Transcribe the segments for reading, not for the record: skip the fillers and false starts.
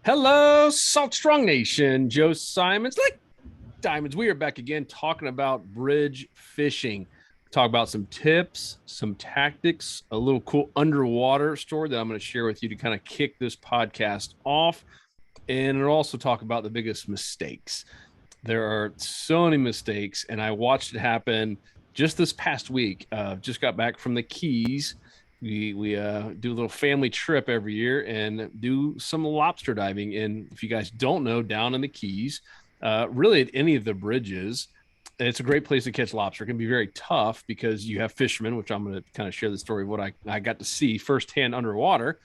Hello, Salt Strong Nation. Joe Simons, like diamonds. We are back again talking about bridge fishing. Talk about some tips, some tactics, a little cool underwater story that I'm going to share with you to kind of kick this podcast off. And it'll also talk about the biggest mistakes. There are so many mistakes, and I watched it happen just this past week. Just got back from the Keys. We do a little family trip every year and do some lobster diving. And if you guys don't know, down in the Keys, really at any of the bridges, it's a great place to catch lobster. It can be very tough because you have fishermen, which I'm going to kind of share the story of what I got to see firsthand underwater.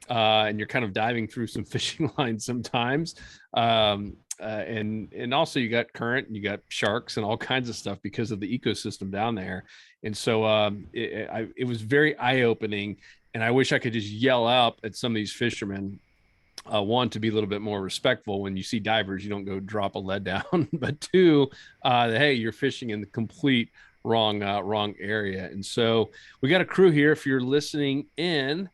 And you're kind of diving through some fishing lines sometimes. And also you got current and you got sharks and all kinds of stuff because of the ecosystem down there. And so it was very eye-opening, and I wish I could just yell out at some of these fishermen. One, to be a little bit more respectful. When you see divers, you don't go drop a lead down. But two, hey, you're fishing in the complete wrong area. And so we got a crew here. If you're listening in,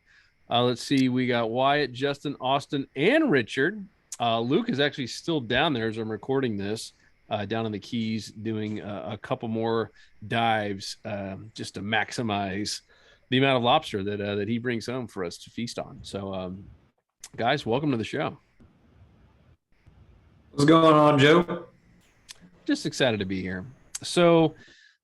let's see, we got Wyatt, Justin, Austin, and Richard. Luke is actually still down there as I'm recording this, down in the Keys, doing a couple more dives just to maximize the amount of lobster that he brings home for us to feast on. So, guys, welcome to the show. What's going on, Joe? Just excited to be here. So,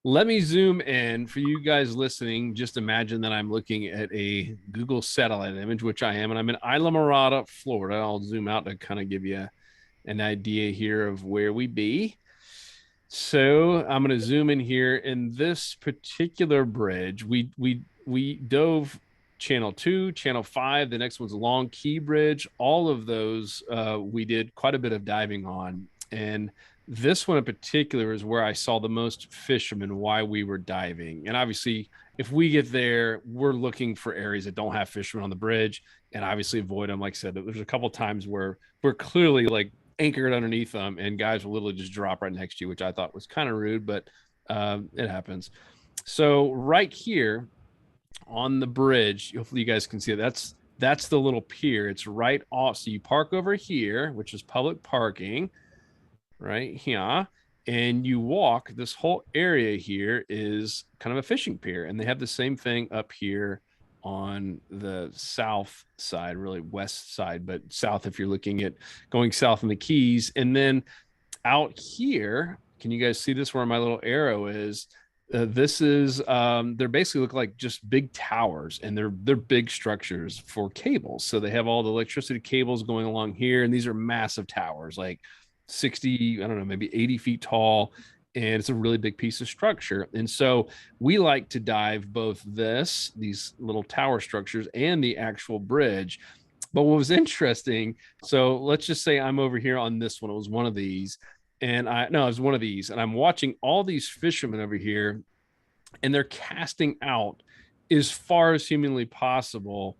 let me zoom in for you guys listening. Just imagine that I'm looking at a Google satellite image, which I am, and I'm in Isla Mirada, Florida. I'll zoom out to kind of give you an idea here of where we be. So I'm going to zoom in here. In this particular bridge, we dove channel 2, channel 5. The next one's Long Key Bridge. All of those we did quite a bit of diving on, and this one in particular is where I saw the most fishermen while we were diving. And obviously, if we get there, we're looking for areas that don't have fishermen on the bridge and obviously avoid them. Like I said, there's a couple of times where we're clearly like anchored underneath them and guys will literally just drop right next to you, which I thought was kind of rude, but it happens. So right here on the bridge, hopefully you guys can see it. That's the little pier. It's right off. So you park over here, which is public parking right here, and you walk. This whole area here is kind of a fishing pier, and they have the same thing up here on the south side, really west side, but south if you're looking at going south in the Keys. And then out here, can you guys see this where my little arrow is? This is they're basically look like just big towers, and they're big structures for cables. So they have all the electricity cables going along here, and these are massive towers, like 60, I don't know, maybe 80 feet tall. And it's a really big piece of structure. And so we like to dive both these little tower structures and the actual bridge. But what was interesting, so let's just say I'm over here on this one. It was one of these. And it was one of these. And I'm watching all these fishermen over here, and they're casting out as far as humanly possible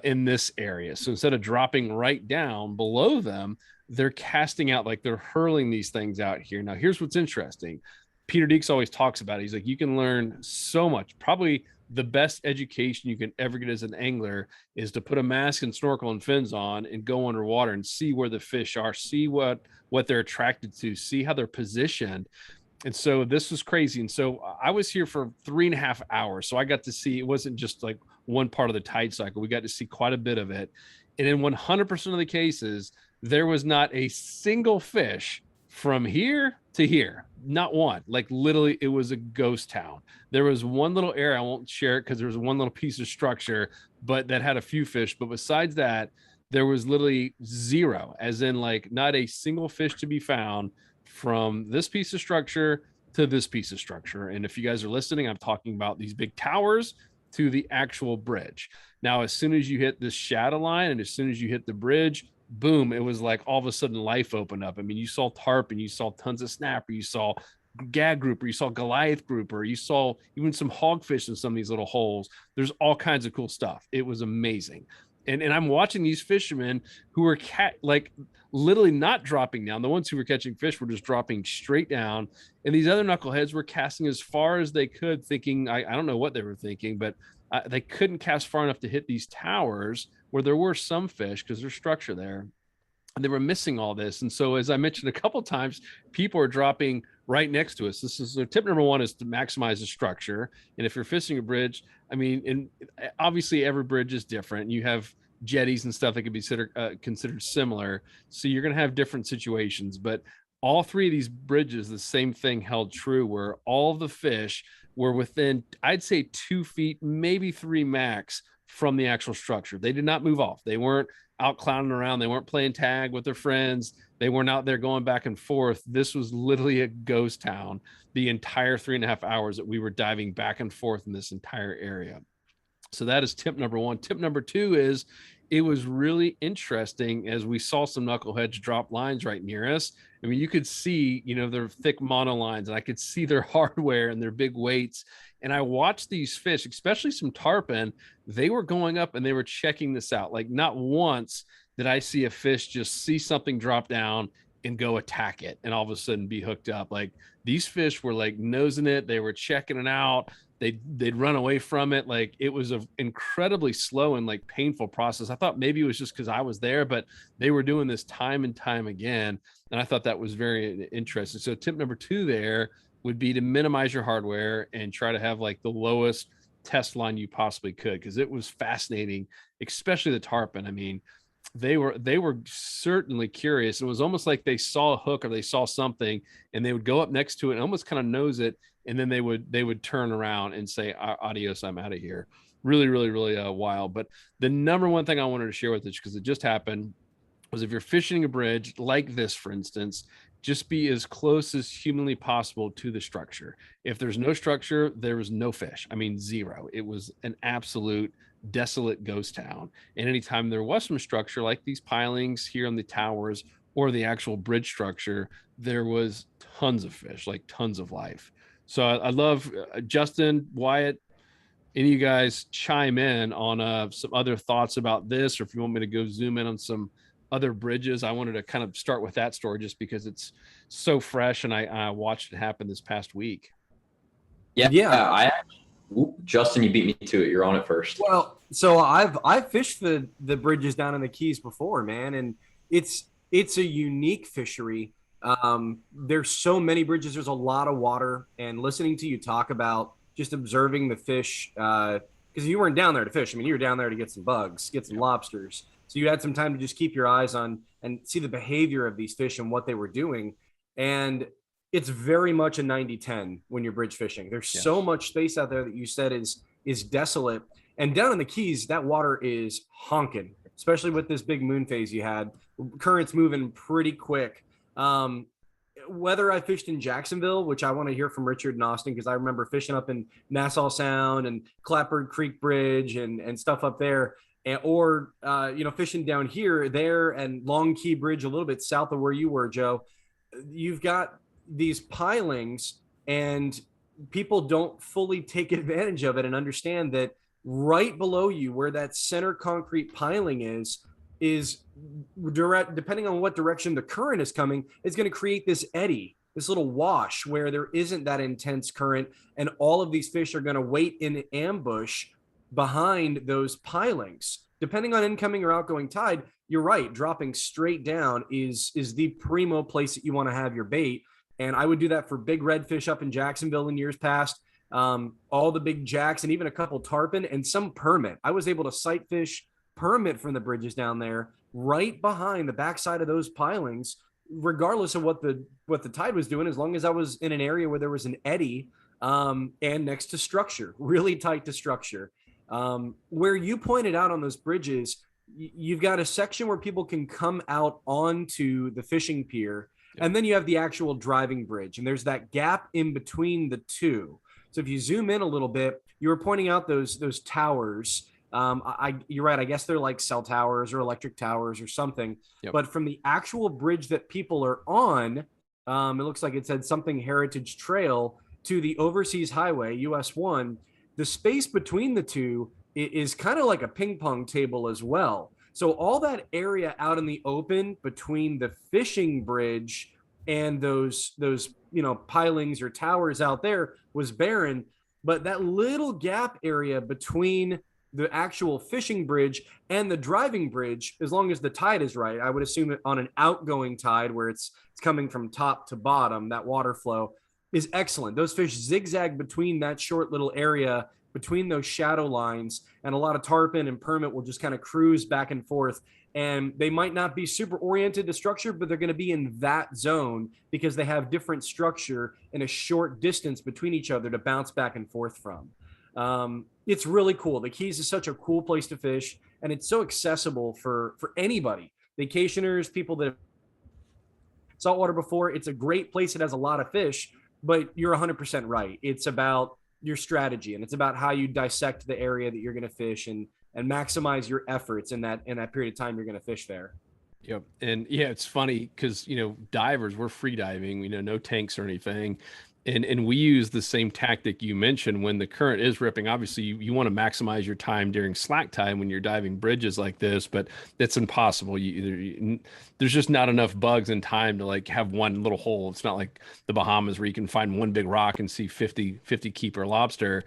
in this area. So instead of dropping right down below them, they're casting out, like they're hurling these things out here. Now, here's what's interesting. Peter Deeks always talks about it. He's like, you can learn so much. Probably the best education you can ever get as an angler is to put a mask and snorkel and fins on and go underwater and see where the fish are, see what they're attracted to, see how they're positioned. And so this was crazy. And so I was here for 3.5 hours. So I got to see, it wasn't just like one part of the tide cycle. We got to see quite a bit of it. And in 100% of the cases, there was not a single fish from here to here. Not one. Like literally, it was a ghost town. There was one little area, I won't share it because there was one little piece of structure, but that had a few fish. But besides that, there was literally zero, as in like not a single fish to be found from this piece of structure to this piece of structure. And if you guys are listening, I'm talking about these big towers to the actual bridge. Now, as soon as you hit this shadow line and as soon as you hit the bridge, boom, it was like all of a sudden life opened up. I mean, you saw tarpon, you saw tons of snapper, you saw gag grouper, you saw Goliath grouper, you saw even some hogfish in some of these little holes. There's all kinds of cool stuff. It was amazing. And I'm watching these fishermen who were like literally not dropping down. The ones who were catching fish were just dropping straight down. And these other knuckleheads were casting as far as they could, thinking, I don't know what they were thinking, but they couldn't cast far enough to hit these towers where there were some fish because there's structure there. they were missing all this. And so, as I mentioned a couple of times, people are dropping right next to us. This is so tip number one, is to maximize the structure. And if you're fishing a bridge, I mean, and obviously every bridge is different. You have jetties and stuff that can be considered similar. So you're going to have different situations, but all three of these bridges, the same thing held true, where all of the fish were within, I'd say 2 feet, maybe 3 max from the actual structure. They did not move off. They weren't out clowning around. They weren't playing tag with their friends. They weren't out there going back and forth. This was literally a ghost town the entire 3.5 hours that we were diving back and forth in this entire area. So that is tip number one. Tip number two is, it was really interesting as we saw some knuckleheads drop lines right near us. I mean, you could see, their thick monolines, and I could see their hardware and their big weights. And I watched these fish, especially some tarpon, they were going up and they were checking this out. Like, not once did I see a fish just see something drop down and go attack it and all of a sudden be hooked up. Like, these fish were like nosing it. They were checking it out. They'd run away from it. Like, it was an incredibly slow and like painful process. I thought maybe it was just because I was there, but they were doing this time and time again. And I thought that was very interesting. So tip number two there would be to minimize your hardware and try to have like the lowest test line you possibly could, because it was fascinating, especially the tarpon. I mean, they were certainly curious. It was almost like they saw a hook or they saw something, and they would go up next to it and almost kind of nose it, and then they would turn around and say, adios, I'm out of here. Really, really, really wild. But the number one thing I wanted to share with you, because it just happened, was if you're fishing a bridge like this, for instance, just be as close as humanly possible to the structure. If there's no structure, there was no fish. I mean, zero. It was an absolute desolate ghost town. And anytime there was some structure, like these pilings here on the towers or the actual bridge structure, there was tons of fish, like tons of life. So I love Justin, Wyatt, any of you guys chime in on some other thoughts about this, or if you want me to go zoom in on some other bridges. I wanted to kind of start with that story just because it's so fresh, and I watched it happen this past week. Yeah. Justin, you beat me to it. You're on it first. Well, so I've fished the bridges down in the Keys before, man, and it's a unique fishery. There's so many bridges. There's a lot of water, and listening to you talk about just observing the fish, because you weren't down there to fish. I mean, you were down there to get some bugs, get some lobsters. So you had some time to just keep your eyes on and see the behavior of these fish and what they were doing. And it's very much a 90-10 when you're bridge fishing. There's so much space out there that you said is desolate. And down in the Keys, that water is honking, especially with this big moon phase you had. Currents moving pretty quick. Whether I fished in Jacksonville, which I want to hear from Richard and Austin, because I remember fishing up in Nassau Sound and Clapboard Creek Bridge and stuff up there, or fishing down here, there, and Long Key Bridge a little bit south of where you were, Joe. You've got these pilings, and people don't fully take advantage of it and understand that right below you, where that center concrete piling is direct, depending on what direction the current is coming, it's going to create this eddy, this little wash where there isn't that intense current, and all of these fish are going to wait in ambush behind those pilings. Depending on incoming or outgoing tide, you're right, dropping straight down is the primo place that you want to have your bait. And I would do that for big redfish up in Jacksonville in years past, all the big jacks, and even a couple tarpon and some permit. I was able to sight fish permit from the bridges down there right behind the backside of those pilings, regardless of what the tide was doing, as long as I was in an area where there was an eddy and next to structure, really tight to structure. Where you pointed out on those bridges, you've got a section where people can come out onto the fishing pier, and then you have the actual driving bridge, and there's that gap in between the two. So if you zoom in a little bit, you were pointing out those towers. You're right. I guess they're like cell towers or electric towers or something. Yep. But from the actual bridge that people are on, it looks like it said something Heritage Trail to the Overseas Highway, US 1. The space between the two is kind of like a ping pong table as well. So all that area out in the open between the fishing bridge and those pilings or towers out there was barren, but that little gap area between the actual fishing bridge and the driving bridge, as long as the tide is right, I would assume it on an outgoing tide where it's coming from top to bottom, that water flow is excellent. Those fish zigzag between that short little area, between those shadow lines, and a lot of tarpon and permit will just kind of cruise back and forth. And they might not be super oriented to structure, but they're going to be in that zone because they have different structure in a short distance between each other to bounce back and forth from. It's really cool. The Keys is such a cool place to fish, and it's so accessible for anybody, vacationers, people that have saltwater before. It's a great place. It has a lot of fish, but you're 100% right. It's about your strategy, and it's about how you dissect the area that you're going to fish and maximize your efforts in that period of time you're going to fish there. Yep. And yeah, it's funny because, divers, we're free diving, no tanks or anything. And we use the same tactic you mentioned when the current is ripping. Obviously, you want to maximize your time during slack time when you're diving bridges like this, but that's impossible. There's just not enough bugs and time to like have one little hole. It's not like the Bahamas where you can find one big rock and see 50 keeper lobster.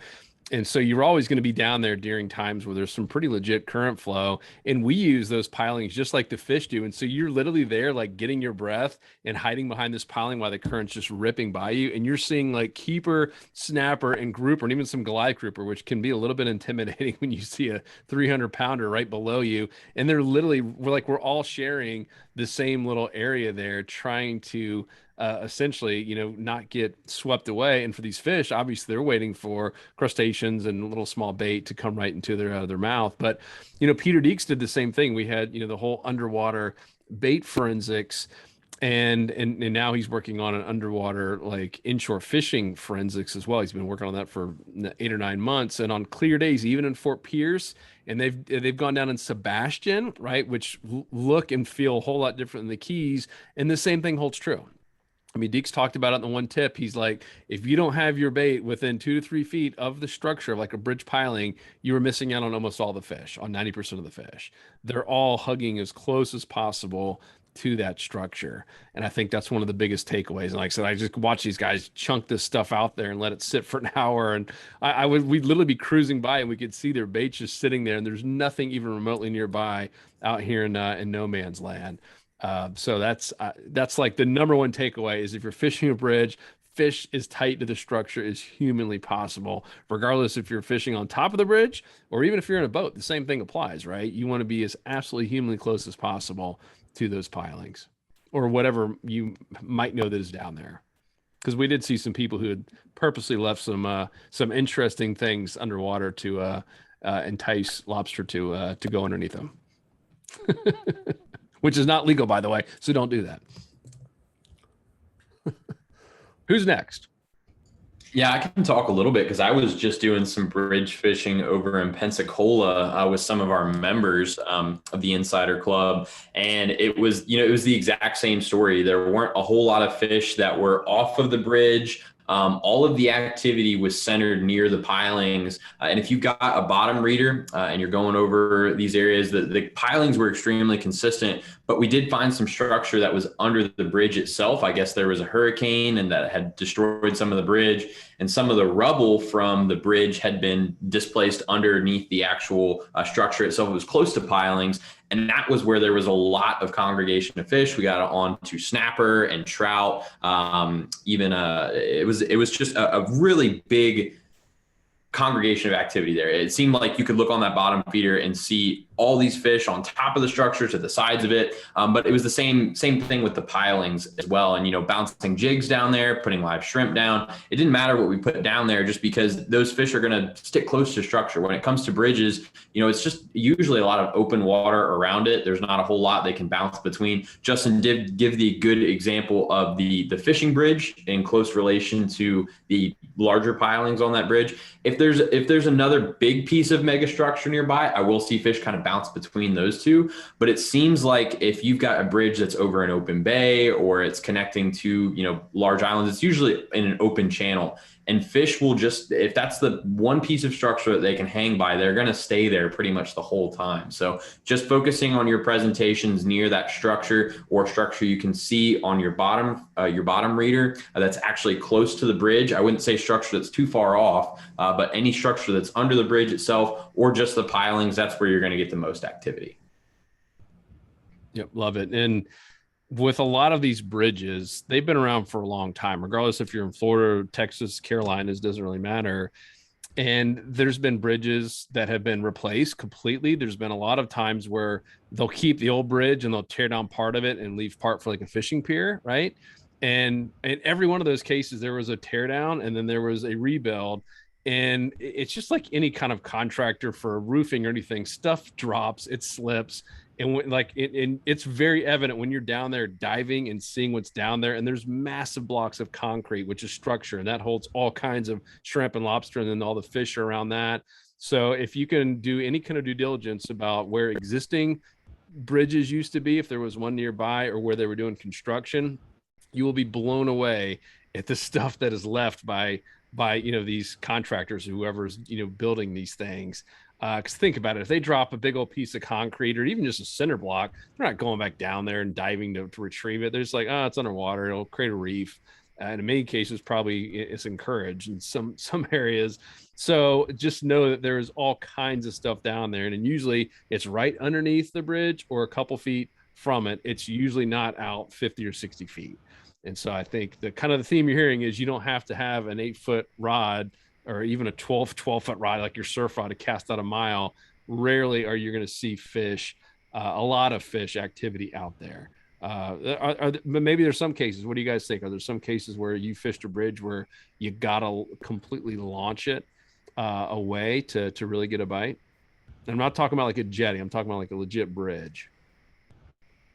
And so you're always going to be down there during times where there's some pretty legit current flow. And we use those pilings just like the fish do. And so you're literally there, like getting your breath and hiding behind this piling while the current's just ripping by you. And you're seeing like keeper, snapper, and grouper, and even some Goliath grouper, which can be a little bit intimidating when you see a 300-pounder right below you. And they're literally, we're all sharing the same little area there, trying to essentially, not get swept away. And for these fish, obviously they're waiting for crustaceans and little small bait to come right into their mouth. But, Peter Deeks did the same thing. We had, the whole underwater bait forensics, and now he's working on an underwater like inshore fishing forensics as well. He's been working on that for 8 or 9 months, and on clear days, even in Fort Pierce, and they've gone down in Sebastian, right, which look and feel a whole lot different than the Keys, and the same thing holds true. I mean, Deeks talked about it in the one tip. He's like, if you don't have your bait within 2 to 3 feet of the structure of like a bridge piling, you are missing out on almost all the fish, on 90% of the fish. They're all hugging as close as possible to that structure. And I think that's one of the biggest takeaways. And like I said, I just watch these guys chunk this stuff out there and let it sit for an hour. And we'd literally be cruising by and we could see their baits just sitting there. And there's nothing even remotely nearby out here in no man's land. So that's like the number one takeaway is if you're fishing a bridge, fish as tight to the structure as humanly possible, regardless if you're fishing on top of the bridge or even if you're in a boat. The same thing applies, right? You want to be as absolutely humanly close as possible to those pilings or whatever you might know that is down there. Because we did see some people who had purposely left some interesting things underwater to entice lobster to go underneath them. Which is not legal, by the way, so don't do that. Who's next? Yeah, I can talk a little bit because I was just doing some bridge fishing over in Pensacola with some of our members of the Insider Club, and it was the exact same story. There weren't a whole lot of fish that were off of the bridge. All of the activity was centered near the pilings. And if you've got a bottom reader and you're going over these areas, the pilings were extremely consistent, but we did find some structure that was under the bridge itself. I guess there was a hurricane and that had destroyed some of the bridge, and some of the rubble from the bridge had been displaced underneath the actual structure itself. It was close to pilings. And that was where there was a lot of congregation of fish. We got on to snapper and trout. It was just a really big congregation of activity there. It seemed like you could look on that bottom feeder and see all these fish on top of the structure to the sides of it. But it was the same thing with the pilings as well. And, bouncing jigs down there, putting live shrimp down. It didn't matter what we put down there just because those fish are going to stick close to structure. When it comes to bridges, it's just usually a lot of open water around it. There's not a whole lot they can bounce between. Justin did give the good example of the fishing bridge in close relation to the larger pilings on that bridge. If there's another big piece of mega structure nearby, I will see fish kind of bounce between those two. But it seems like if you've got a bridge that's over an open bay or it's connecting to, large islands, it's usually in an open channel. And fish will just, if that's the one piece of structure that they can hang by, they're going to stay there pretty much the whole time. So just focusing on your presentations near that structure, or structure you can see on your bottom reader that's actually close to the bridge. I wouldn't say structure that's too far off, but any structure that's under the bridge itself or just the pilings, that's where you're going to get the most activity. Yep, love it. And with a lot of these bridges, they've been around for a long time, regardless if you're in Florida, Texas, Carolinas, doesn't really matter. And there's been bridges that have been replaced completely. There's been a lot of times where they'll keep the old bridge and they'll tear down part of it and leave part for like a fishing pier, right? And in every one of those cases, there was a tear down and then there was a rebuild. And it's just like any kind of contractor for roofing or anything, stuff drops, it slips. And it's very evident when you're down there diving and seeing what's down there. And there's massive blocks of concrete, which is structure, and that holds all kinds of shrimp and lobster, and then all the fish are around that. So if you can do any kind of due diligence about where existing bridges used to be, if there was one nearby, or where they were doing construction, you will be blown away at the stuff that is left by these contractors, whoever's building these things. Because think about it, if they drop a big old piece of concrete or even just a cinder block, they're not going back down there and diving to retrieve it. They're just like, oh, it's underwater, it'll create a reef. And in many cases, probably it's encouraged in some areas. So just know that there's all kinds of stuff down there, and usually it's right underneath the bridge or a couple feet from it. It's usually not out 50 or 60 feet. And so I think the kind of the theme you're hearing is you don't have to have an 8-foot rod or even a 12-foot rod like your surf rod to cast out a mile. Rarely are you going to see fish, a lot of fish activity out there. Maybe there's some cases. What do you guys think? Are there some cases where you fished a bridge where you got to completely launch it away to really get a bite? And I'm not talking about like a jetty. I'm talking about like a legit bridge.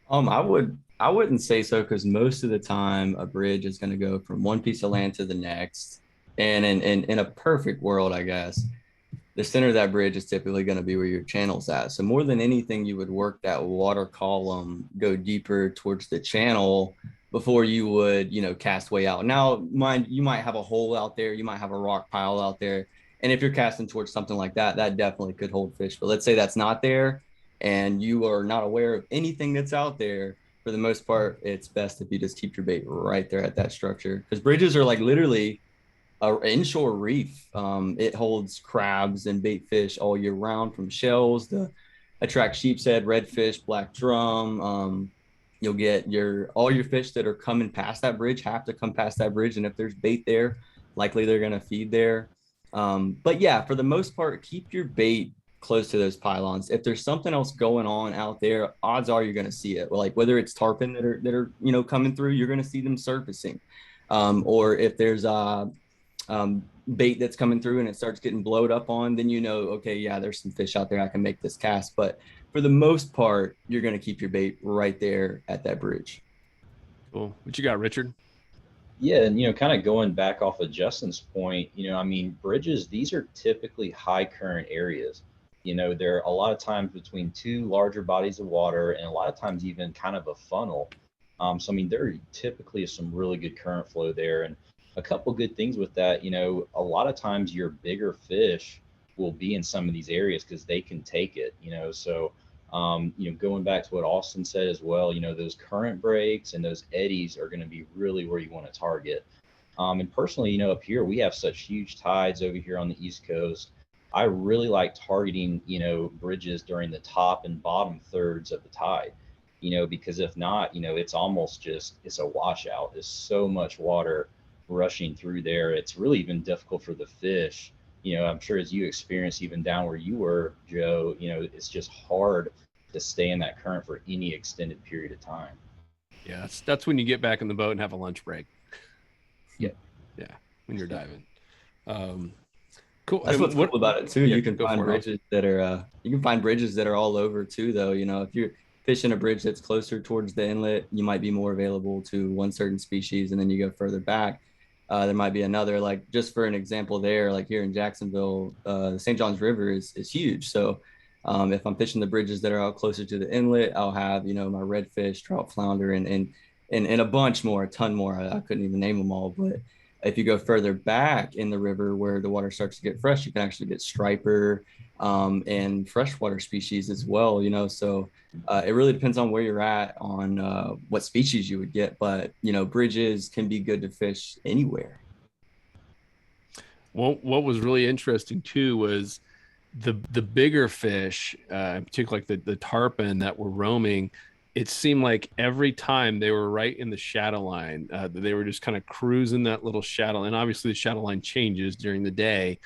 I wouldn't say so, because most of the time a bridge is going to go from one piece of land to the next. And in a perfect world, I guess, the center of that bridge is typically going to be where your channel's at. So more than anything, you would work that water column, go deeper towards the channel before you would, cast way out. Now, you might have a hole out there, you might have a rock pile out there. And if you're casting towards something like that, that definitely could hold fish. But let's say that's not there and you are not aware of anything that's out there. For the most part, it's best if you just keep your bait right there at that structure, because bridges are like literally an inshore reef. It holds crabs and bait fish all year round, from shells to attract sheepshead, redfish, black drum. You'll get all your fish that are coming past that bridge have to come past that bridge. And if there's bait there, likely they're going to feed there. But yeah, for the most part, keep your bait close to those pylons. If there's something else going on out there, odds are you're going to see it. Like whether it's tarpon that are coming through, you're going to see them surfacing. Or if there's bait that's coming through and it starts getting blowed up on, then okay, yeah, there's some fish out there, I can make this cast. But for the most part, you're going to keep your bait right there at that bridge. Cool. What you got, Richard? Yeah, and kind of going back off of Justin's point, bridges, these are typically high current areas. They're a lot of times between two larger bodies of water, and a lot of times even kind of a funnel. So there typically is some really good current flow there. And a couple good things with that, a lot of times your bigger fish will be in some of these areas because they can take it, so going back to what Austin said as well, those current breaks and those eddies are going to be really where you want to target. And personally, up here we have such huge tides over here on the East Coast. I really like targeting bridges during the top and bottom thirds of the tide, because if not, it's almost it's a washout. There's so much water rushing through there. It's really even difficult for the fish. I'm sure as you experienced even down where you were, Joe, it's just hard to stay in that current for any extended period of time. Yeah, that's when you get back in the boat and have a lunch break. Yeah. Yeah, when you're diving. Cool. That's what's cool about it too. Yeah, you can find bridges that are all over too, though. If you're fishing a bridge that's closer towards the inlet, you might be more available to one certain species, and then you go further back, there might be another. Like just for an example, there, like here in Jacksonville, the St. Johns River is huge. So if I'm fishing the bridges that are out closer to the inlet, I'll have my redfish, trout, flounder, and a bunch more, a ton more. I couldn't even name them all, but If you go further back in the river where the water starts to get fresh, you can actually get striper and freshwater species as well, you know. So it really depends on where you're at on what species you would get. But, you know, bridges can be good to fish anywhere. Well, what was really interesting too was the bigger fish, particularly like the tarpon that were roaming. It seemed like every time they were right in the shadow line, they were just kind of cruising that little shadow. And obviously, the shadow line changes during the day,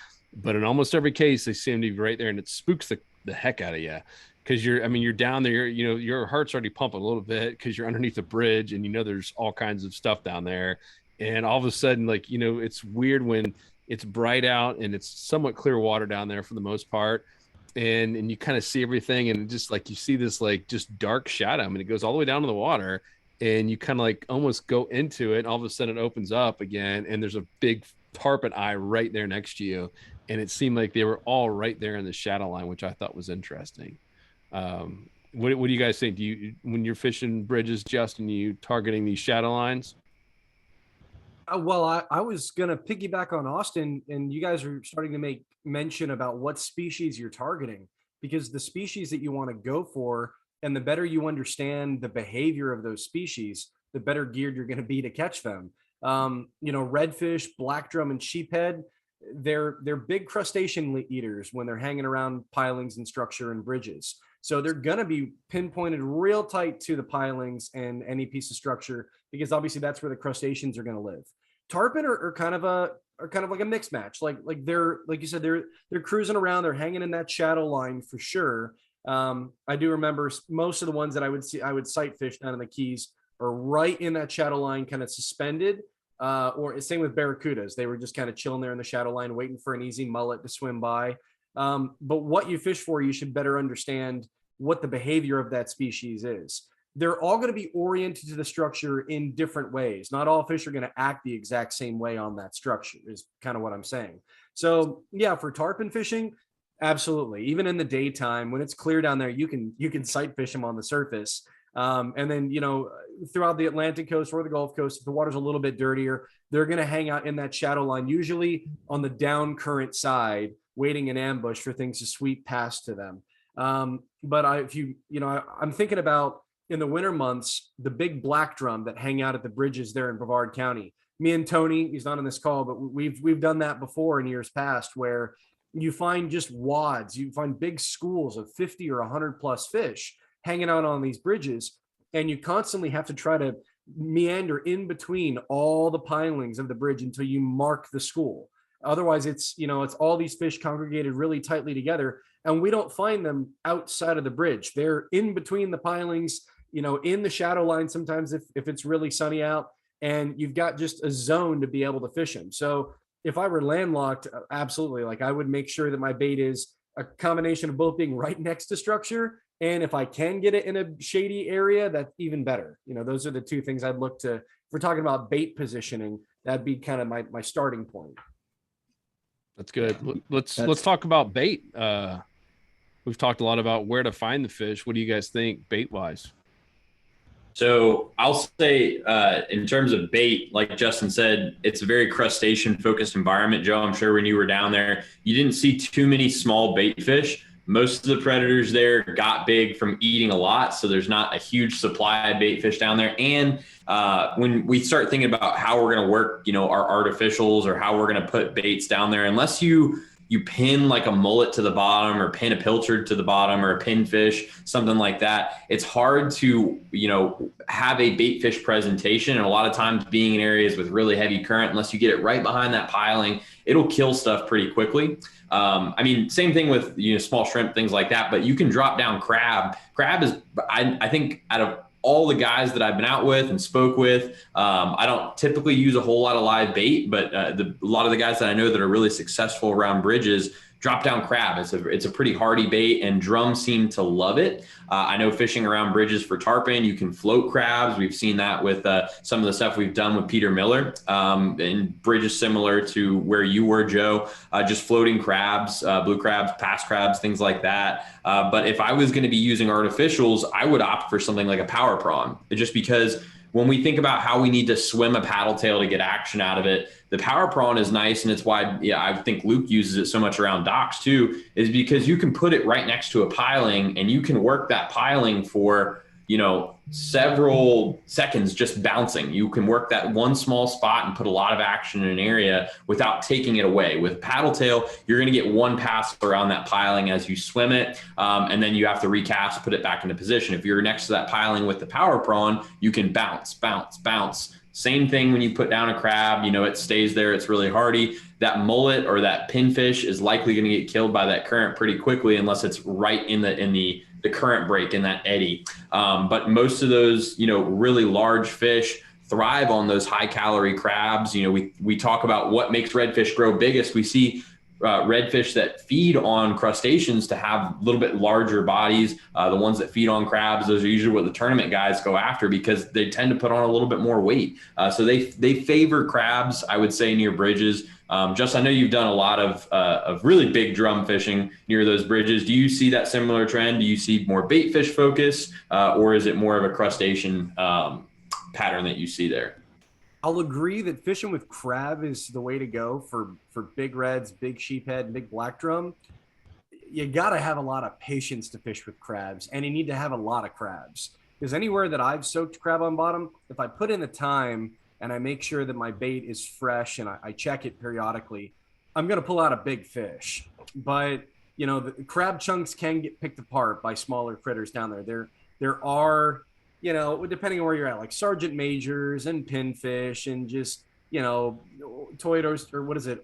but in almost every case, they seem to be right there, and it spooks the heck out of you because you're down there. Your heart's already pumping a little bit because you're underneath the bridge, and there's all kinds of stuff down there, and all of a sudden, like it's weird when it's bright out and it's somewhat clear water down there for the most part, and you kind of see everything, and just like you see this like just dark shadow. I mean, it goes all the way down to the water, and you kind of like almost go into it, and all of a sudden it opens up again, and there's a big tarpon eye right there next to you, and it seemed like they were all right there in the shadow line, which I thought was interesting. What do you guys think? Do you, when you're fishing bridges, Justin, you targeting these shadow lines? Well, I was going to piggyback on Austin, and you guys are starting to make mention about what species you're targeting, because the species that you want to go for, and the better you understand the behavior of those species, the better geared you're going to be to catch them. Redfish, black drum, and sheephead, they're big crustacean eaters when they're hanging around pilings and structure and bridges. So they're going to be pinpointed real tight to the pilings and any piece of structure, because obviously that's where the crustaceans are going to live. Tarpon are kind of like a mixed match. Like they're, like you said, they're cruising around, they're hanging in that shadow line for sure. I do remember most of the ones that I would sight fish down in the Keys are right in that shadow line, kind of suspended. Or same with barracudas. They were just kind of chilling there in the shadow line, waiting for an easy mullet to swim by. But what you fish for, you should better understand what the behavior of that species is. They're all going to be oriented to the structure in different ways. Not all fish are going to act the exact same way on that structure, is kind of what I'm saying. So yeah, for tarpon fishing, absolutely. Even in the daytime, when it's clear down there, you can sight fish them on the surface. And then, throughout the Atlantic coast or the Gulf Coast, if the water's a little bit dirtier, they're going to hang out in that shadow line, usually on the down current side, waiting in ambush for things to sweep past to them. But I'm thinking about in the winter months, the big black drum that hang out at the bridges there in Brevard County. Me and Tony, he's not on this call, but we've done that before in years past, where you find just wads, you find big schools of 50 or 100 plus fish hanging out on these bridges, and you constantly have to try to meander in between all the pilings of the bridge until you mark the school. Otherwise, it's all these fish congregated really tightly together, and we don't find them outside of the bridge. They're in between the pilings, in the shadow line sometimes if it's really sunny out, and you've got just a zone to be able to fish them. So if I were landlocked, absolutely, like I would make sure that my bait is a combination of both being right next to structure, and if I can get it in a shady area, that's even better. Those are the two things I'd look to. If we're talking about bait positioning, that'd be kind of my starting point. That's good. Let's talk about bait. We've talked a lot about where to find the fish. What do you guys think bait wise? So I'll say in terms of bait, like Justin said, it's a very crustacean focused environment. Joe, I'm sure when you were down there, you didn't see too many small bait fish. Most of the predators there got big from eating a lot, so there's not a huge supply of bait fish down there. And when we start thinking about how we're going to work, our artificials or how we're going to put baits down there, unless you pin like a mullet to the bottom or pin a pilchard to the bottom or a pinfish, something like that, it's hard to, have a bait fish presentation. And a lot of times being in areas with really heavy current, unless you get it right behind that piling, it'll kill stuff pretty quickly. Same thing with, small shrimp, things like that, but you can drop down crab. Crab is, I think out of all the guys that I've been out with and spoke with, I don't typically use a whole lot of live bait, but a lot of the guys that I know that are really successful around bridges drop down crab. It's a pretty hardy bait, and drums seem to love it. I know fishing around bridges for tarpon, you can float crabs. We've seen that with some of the stuff we've done with Peter Miller, and bridges similar to where you were, Joe, just floating crabs, blue crabs, pass crabs, things like that. But if I was going to be using artificials, I would opt for something like a power prawn, just because when we think about how we need to swim a paddle tail to get action out of it, the power prawn is nice, and it's why I think Luke uses it so much around docks too, is because you can put it right next to a piling and you can work that piling for several seconds just bouncing. You can work that one small spot and put a lot of action in an area without taking it away. With paddle tail, you're going to get one pass around that piling as you swim it, and then you have to recast, put it back into position. If you're next to that piling with the power prawn, you can bounce, bounce, bounce. Same thing when you put down a crab, it stays there. It's really hardy. That mullet or that pinfish is likely going to get killed by that current pretty quickly unless it's right in the current break in that eddy. But most of those, really large fish thrive on those high calorie crabs. We talk about what makes redfish grow biggest. We see redfish that feed on crustaceans to have a little bit larger bodies. The ones that feed on crabs, those are usually what the tournament guys go after because they tend to put on a little bit more weight. So they favor crabs, I would say, near bridges. Just, I know you've done a lot of really big drum fishing near those bridges. Do you see that similar trend? Do you see more bait fish focus, or is it more of a crustacean pattern that you see there? I'll agree that fishing with crab is the way to go for big reds, big sheephead, and big black drum. You got to have a lot of patience to fish with crabs, and you need to have a lot of crabs. Because anywhere that I've soaked crab on bottom, if I put in the time and I make sure that my bait is fresh and I check it periodically, I'm going to pull out a big fish. But, the crab chunks can get picked apart by smaller critters down there. There are, depending on where you're at, like sergeant majors and pinfish and just, toad or what is it?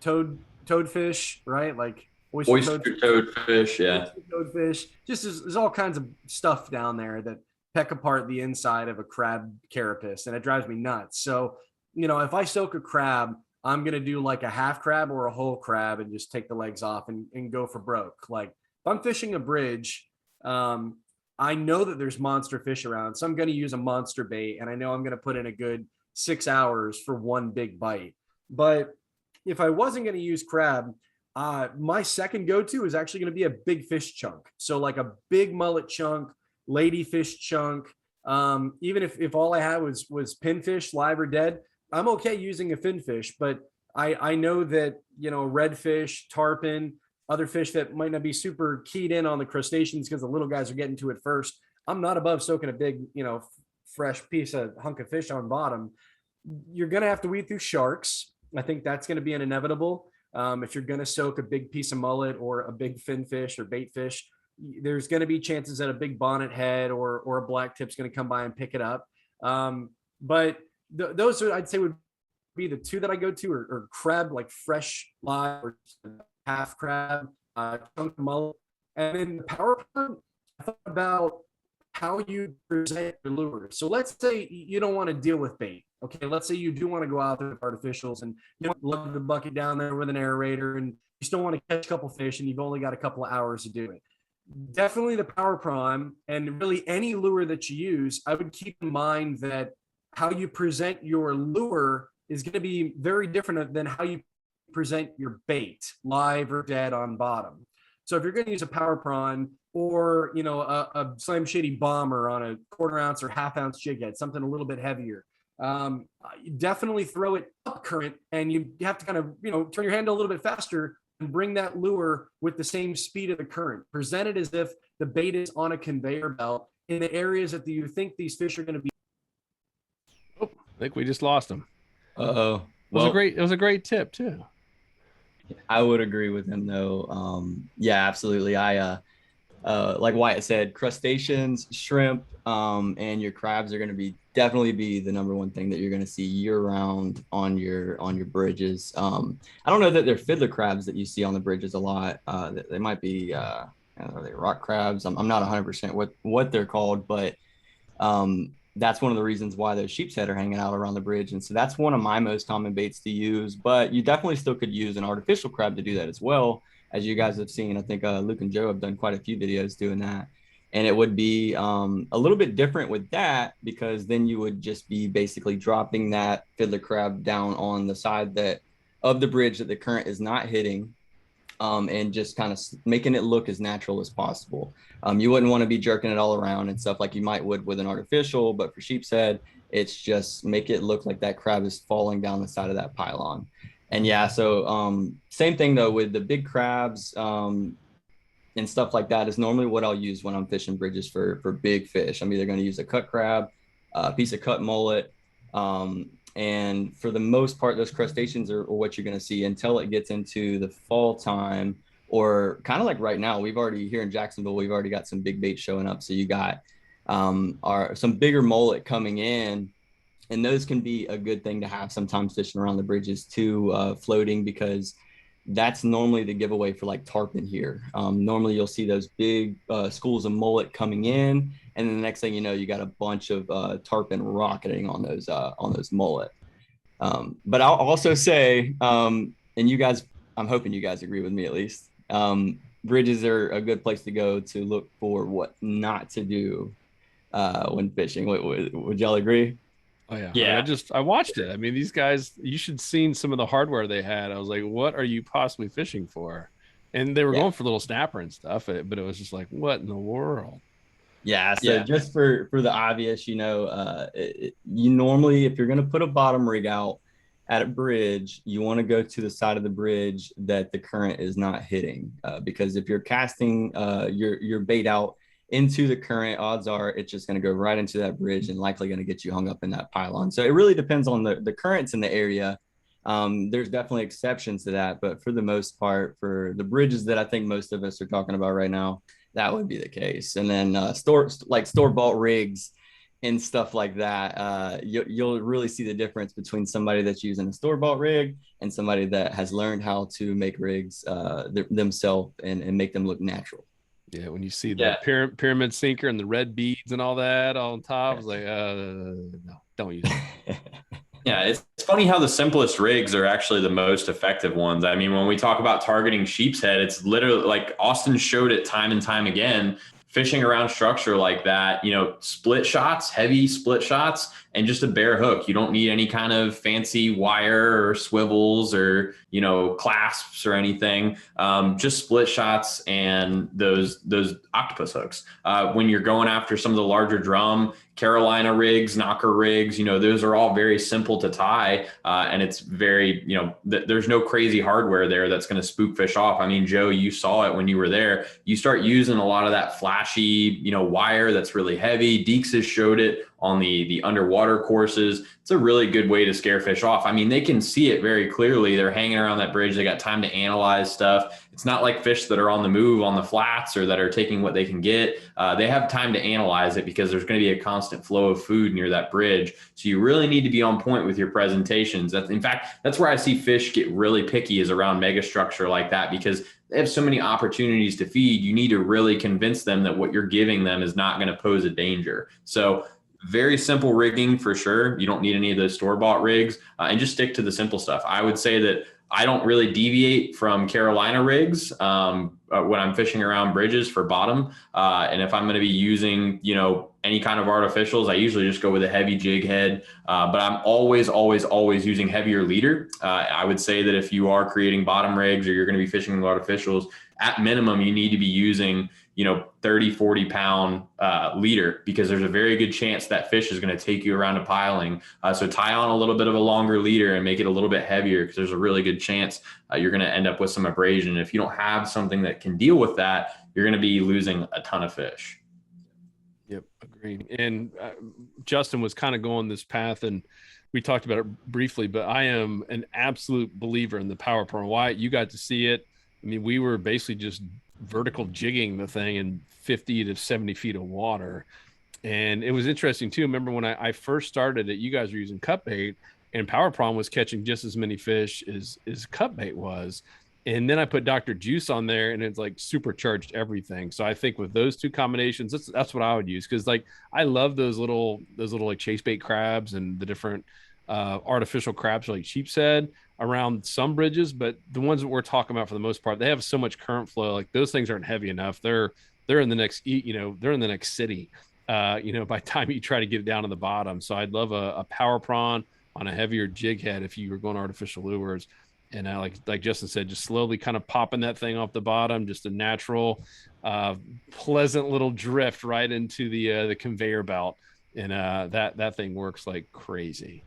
Toadfish, right? Like oyster toadfish, yeah. Toadfish. Just there's all kinds of stuff down there that peck apart the inside of a crab carapace, and it drives me nuts. So, if I soak a crab, I'm going to do like a half crab or a whole crab and just take the legs off and go for broke. Like if I'm fishing a bridge, I know that there's monster fish around, so I'm going to use a monster bait, and I know I'm going to put in a good 6 hours for one big bite. But if I wasn't going to use crab, my second go-to is actually going to be a big fish chunk. So like a big mullet chunk, ladyfish chunk. Even if all I had was pinfish, live or dead, I'm okay using a finfish. But I know that, redfish, tarpon, other fish that might not be super keyed in on the crustaceans because the little guys are getting to it first. I'm not above soaking a big, fresh hunk of fish on bottom. You're going to have to weed through sharks. I think that's going to be an inevitable. If you're going to soak a big piece of mullet or a big finfish or bait fish, there's going to be chances that a big bonnet head or a black tip's going to come by and pick it up. But those are, I'd say, would be the two that I go to, or crab, like fresh live or half crab, chunk of mullet. And then the power plant, I thought about how you present your lure. So let's say you don't want to deal with bait. Okay, let's say you do want to go out there with artificials and you don't lug the bucket down there with an aerator and you still want to catch a couple fish and you've only got a couple of hours to do it. Definitely the power prime, and really any lure that you use, I would keep in mind that how you present your lure is going to be very different than how you present your bait, live or dead on bottom. So if you're going to use a power prawn or, a Slam Shady bomber on a 1/4 ounce or 1/2 ounce jig head, something a little bit heavier, definitely throw it up current, and you have to kind of, turn your handle a little bit faster and bring that lure with the same speed of the current. Present it as if the bait is on a conveyor belt in the areas that you think these fish are going to be. Oh, I think we just lost them. Uh-oh. It was a great tip too. I would agree with him though. Yeah, absolutely. I like Wyatt said, crustaceans, shrimp, and your crabs are going to definitely be the number one thing that you're going to see year round on your bridges. I don't know that they're fiddler crabs that you see on the bridges a lot. They might be are they rock crabs? I'm not 100% what they're called, but that's one of the reasons why those sheep's head are hanging out around the bridge. And so that's one of my most common baits to use, but you definitely still could use an artificial crab to do that as well. As you guys have seen, I think Luke and Joe have done quite a few videos doing that. And it would be a little bit different with that, because then you would just be basically dropping that fiddler crab down on the side of the bridge that the current is not hitting. and just kind of making it look as natural as possible. You wouldn't want to be jerking it all around and stuff like you might would with an artificial, but for sheep's head, it's just make it look like that crab is falling down the side of that pylon. And yeah, so same thing though with the big crabs and stuff like that is normally what I'll use when I'm fishing bridges for big fish. I'm either going to use a cut crab, a piece of cut mullet, and for the most part, those crustaceans are what you're going to see until it gets into the fall time, or kind of like right now. We've already here in Jacksonville, we've already got some big bait showing up. So you got some bigger mullet coming in, and those can be a good thing to have sometimes fishing around the bridges too, floating, because that's normally the giveaway for like tarpon here. Normally you'll see those big schools of mullet coming in, and then the next thing you know, you got a bunch of tarpon rocketing on those mullet. But I'll also say, and you guys, I'm hoping you guys agree with me at least. Bridges are a good place to go to look for what not to do when fishing. Would y'all agree? Oh yeah. Yeah. I mean, I watched it. I mean, these guys, you should seen some of the hardware they had. I was like, what are you possibly fishing for? And they were going for little snapper and stuff, but it was just like, what in the world? Yeah. So just for the obvious, you normally, if you're going to put a bottom rig out at a bridge, you want to go to the side of the bridge that the current is not hitting, because if you're casting your bait out into the current, odds are it's just going to go right into that bridge and likely going to get you hung up in that pylon. So it really depends on the currents in the area. There's definitely exceptions to that, but for the most part, for the bridges that I think most of us are talking about right now, that would be the case. And then store-bought rigs and stuff like that, you'll really see the difference between somebody that's using a store-bought rig and somebody that has learned how to make rigs themselves and make them look natural. Yeah, when you see the pyramid sinker and the red beads and all that on top, I was like, no, don't use it. Yeah, it's funny how the simplest rigs are actually the most effective ones. I mean, when we talk about targeting sheep's head, it's literally like Austin showed it time and time again. Fishing around structure like that, split shots, heavy split shots, and just a bare hook. You don't need any kind of fancy wire or swivels or, clasps or anything. Just split shots and those octopus hooks. When you're going after some of the larger drum, Carolina rigs, knocker rigs, those are all very simple to tie. And it's very, there's no crazy hardware there that's going to spook fish off. I mean, Joe, you saw it when you were there. You start using a lot of that flashy, wire that's really heavy. Deeks has showed it on the underwater courses. It's a really good way to scare fish off. I mean, they can see it very clearly. They're hanging around that bridge. They got time to analyze stuff. It's not like fish that are on the move on the flats or that are taking what they can get. They have time to analyze it because there's going to be a constant flow of food near that bridge. So you really need to be on point with your presentations. In fact, that's where I see fish get really picky, is around megastructure like that, because they have so many opportunities to feed. You need to really convince them that what you're giving them is not going to pose a danger. So very simple rigging for sure. You don't need any of those store-bought rigs, and just stick to the simple stuff. I would say that I don't really deviate from Carolina rigs when I'm fishing around bridges for bottom. And if I'm going to be using, any kind of artificials, I usually just go with a heavy jig head. But I'm always using heavier leader. I would say that if you are creating bottom rigs or you're going to be fishing with artificials, at minimum, you need to be using 30, 40 pound leader, because there's a very good chance that fish is going to take you around a piling. So tie on a little bit of a longer leader and make it a little bit heavier, because there's a really good chance you're going to end up with some abrasion. If you don't have something that can deal with that, you're going to be losing a ton of fish. Yep, agreed. And Justin was kind of going this path, and we talked about it briefly, but I am an absolute believer in the power pro. Wyatt, you got to see it. I mean, we were basically just vertical jigging the thing in 50 to 70 feet of water. And it was interesting too. Remember when I first started it, you guys were using cut bait, and Power Prawn was catching just as many fish as cut bait was. And then I put Dr. Juice on there, and it's like supercharged everything. So I think with those two combinations, that's what I would use. Cause like, I love those little like chase bait crabs and the different artificial crabs like sheep's head around some bridges, but the ones that we're talking about for the most part, they have so much current flow. Like those things aren't heavy enough. They're in the next, they're in the next city, by the time you try to get it down to the bottom. So I'd love a power prawn on a heavier jig head if you were going artificial lures. And like Justin said, just slowly kind of popping that thing off the bottom, just a natural, pleasant little drift right into the conveyor belt, and that thing works like crazy.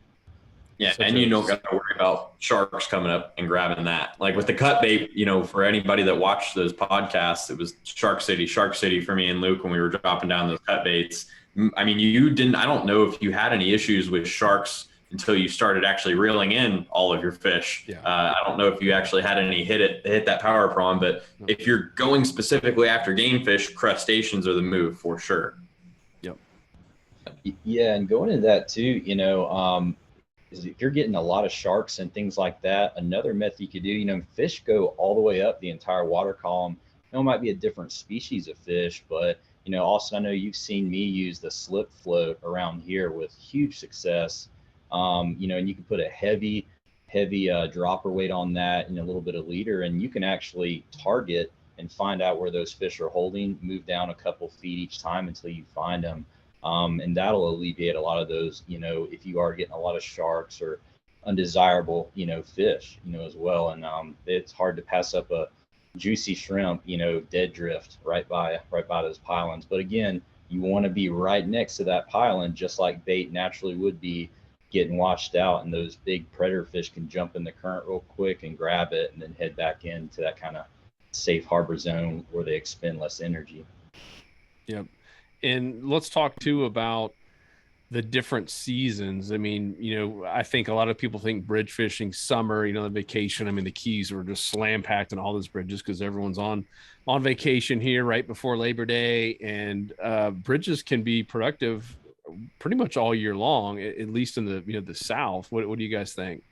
Yeah, Such and a you don't got to worry about sharks coming up and grabbing that. Like with the cut bait, for anybody that watched those podcasts, it was Shark City for me and Luke when we were dropping down those cut baits. I mean, you didn't. I don't know if you had any issues with sharks until you started actually reeling in all of your fish. Yeah. I don't know if you actually had any hit that power prawn, but if you're going specifically after game fish, crustaceans are the move for sure. Yep. Yeah, and going into that too, is if you're getting a lot of sharks and things like that, another method you could do, fish go all the way up the entire water column. It might be a different species of fish, but also I know you've seen me use the slip float around here with huge success. And you can put a heavy dropper weight on that and a little bit of leader, and you can actually target and find out where those fish are holding, move down a couple feet each time until you find them. And that'll alleviate a lot of those, if you are getting a lot of sharks or undesirable, fish, as well. And it's hard to pass up a juicy shrimp, dead drift right by those pylons. But again, you want to be right next to that pylon, just like bait naturally would be getting washed out. And those big predator fish can jump in the current real quick and grab it and then head back into that kind of safe harbor zone where they expend less energy. Yep. And let's talk too about the different seasons. I mean, I think a lot of people think bridge fishing summer, the vacation. I mean, the Keys were just slam packed in all those bridges because everyone's on vacation here right before Labor Day, and bridges can be productive pretty much all year long, at least in the South. What do you guys think?